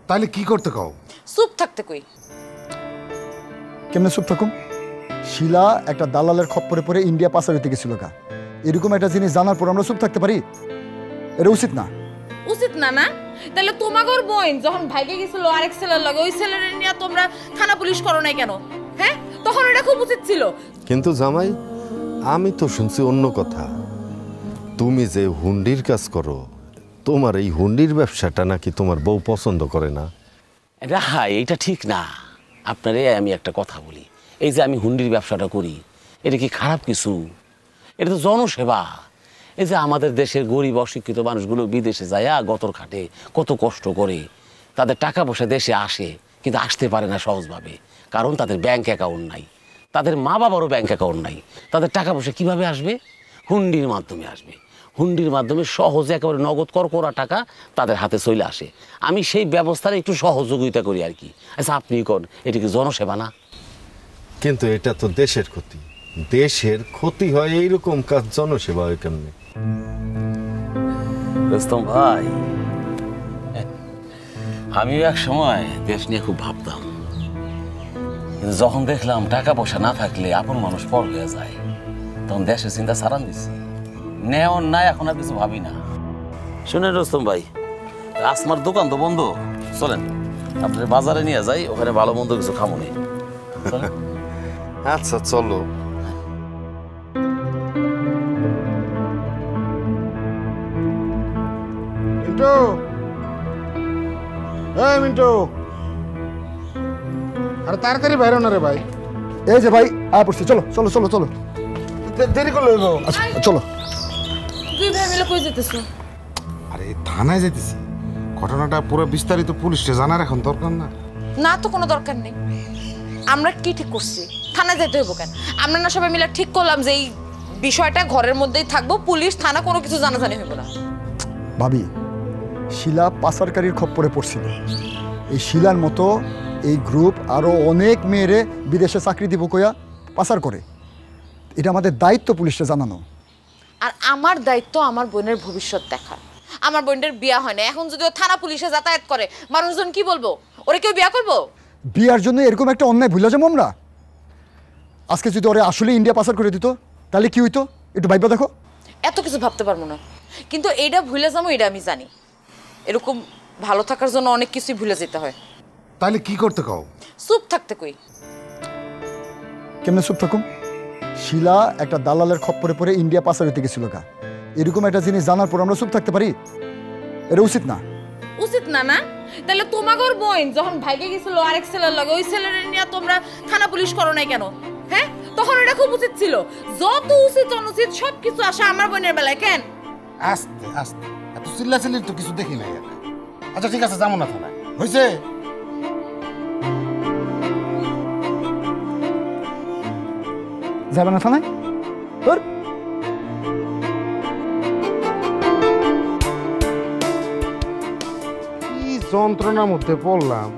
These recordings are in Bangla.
তাহলে কি করতে কও? চুপ থাকতে কই। কেমনে চুপ থাকুম? শিলা একটা দালালের খপ্পরে পড়ে ইন্ডিয়া পাচার হইতে গেছিল গা। এরকম একটা জিনিস জানার পর আমরা চুপ থাকতে পারি? এটা উচিত না। উচিত না না? তাহলে তোমাগর বোন যখন ভাইকে গেছিল আরেক ছেলের লগে, ওই ছেলের নিয়ে তোমরা থানা পুলিশ করো নাই কেন? হ্যাঁ, তখন এটা খুব উচিত ছিল। কিন্তু জামাই, আমি তো শুনছি অন্য কথা। তুমি যে হুন্ডির কাজ করো, তোমার এই হুন্ডির ব্যবসাটা নাকি তোমার বউ পছন্দ করে না। এইটা ঠিক না। আপনারে আমি একটা কথা বলি, এই যে আমি হুন্ডির ব্যবসাটা করি, এটা কি খারাপ কিছু? এটা তো জনসেবা। এই যে আমাদের দেশের গরিব অশিক্ষিত মানুষগুলো বিদেশে যায় গতর খাটে, কত কষ্ট করে, তাদের টাকা পয়সা দেশে আসে, কিন্তু আসতে পারে না সহজভাবে, কারণ তাদের ব্যাংক অ্যাকাউন্ট নাই, তাদের মা বাবারও ব্যাংক অ্যাকাউন্ট নাই। তাদের টাকা পয়সা কীভাবে আসবে? হুন্ডির মাধ্যমে আসবে। হুন্ডির মাধ্যমে সহজে একেবারে নগদ করকরা টাকা তাদের হাতে চলে আসে। আমি সেই ব্যবস্থার একটু সহযোগিতা করি আর কি। আচ্ছা আপনি কোন, এটা কি জনসেবা না? কিন্তু এটা তো দেশের ক্ষতি। দেশের ক্ষতি হয় এইরকম কাজ, জনসেবা হয় কেমনে? রোস্তম ভাই, আমিও এক সময় দেশ নিয়ে খুব ভাবতাম, কিন্তু যখন দেখলাম টাকা পয়সা না থাকলে আপন মানুষ পর হয়ে যায়, তখন দেশের চিন্তা ছাড়ান দিছি। নেওয়ার নাই, এখন আর কিছু ভাবি না। শুনেন রোস্তম ভাই, আসমার দোকান তো বন্ধ, চলেন আপনার বাজারে নিয়ে যাই, ওখানে ভালো মন্দ কিছু খামো নি। আচ্ছা চলো। মিন্টু, এই মিন্টু, আরে তাড়াতাড়ি বাইরে না রে ভাই। এই যে ভাই আয় পড়ছি, চলো চলো চলো চলো। দেরি করলে আচ্ছা চলো। দুই ভাই মিলে কই যেতেছো? আরে থানায় যেতেছি, ঘটনাটা পুরো বিস্তারিত পুলিশে জানার এখন দরকার না। না তো কোনো দরকার নেই। আমরা কি ঠিক করছি? থানায় যেতে হইব কেন? আমরা না সবাই মিলে ঠিক করলাম যে এই বিষয়টা ঘরের মধ্যেই থাকবো, পুলিশ থানা কোনো কিছু জানাজানি হইব না। ভাবি, শিলা পাচারকারীর খপ্পরে পড়ছিল। এই শিলার মতো এই গ্রুপ আরও অনেক মেয়েরে বিদেশে চাকরি দিব কইয়া পাচার করে। এটা আমাদের দায়িত্ব পুলিশে জানানো। আর আমার দায়িত্ব আমার বোনের ভবিষ্যৎ দেখা। আমার বোনের বিয়া হয় না, এখন যদি ও থানা পুলিশে যাতায়াত করে মানুষজন কি বলবো? ওরে কেউ বিয়া করবো? বিয়ার জন্য এরকম একটা অন্যায় ভুলে যাবো আমরা? আজকে যদি ওরে আসলে ইন্ডিয়া পাচার করে দিত তাহলে কি হইতো? একটু ভাইবা দেখো। এত কিছু ভাবতে পারবো না, কিন্তু এইটা ভুলে যাবো এটা আমি জানি। এরকম ভালো থাকার জন্য অনেক কিছুই ভুলে যেতে হয়। তাহলে কি করতে কও? চুপ থাকতে কই। কেমনে চুপ থাকুম? শিলা একটা দালালের খপ্পরে পড়ে ইন্ডিয়া পাচার হইতে গেছিল গা। এরকম একটা জিনিস জানার পর আমরা চুপ থাকতে পারি? এটা উচিত না। উচিত না না? তাহলে তোমাগর বোন যখন ভাইকে গেছিল আরেক ছেলের লগে, ওই ছেলের নিয়ে তোমরা থানা পুলিশ করো নাই কেন? হ্যাঁ, তখন এটা খুব উচিত ছিল। যত উচিত অনুচিত সবকিছু আসে আমার বোনের বেলায় কেন? আস্তে আস্তে, এত চিল্লাচিল্লির তো কিছু দেখি নাই। আচ্ছা ঠিক আছে, যাবো না থানায়, হয়েছে? যাবে না থানায়? তোর কি যন্ত্রণার মধ্যে পড়লাম।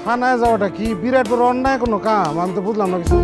থানায় যাওয়াটা কি বিরাট বড় অন্যায় কোনো কাম? আমি তো বুঝলাম না কিছু।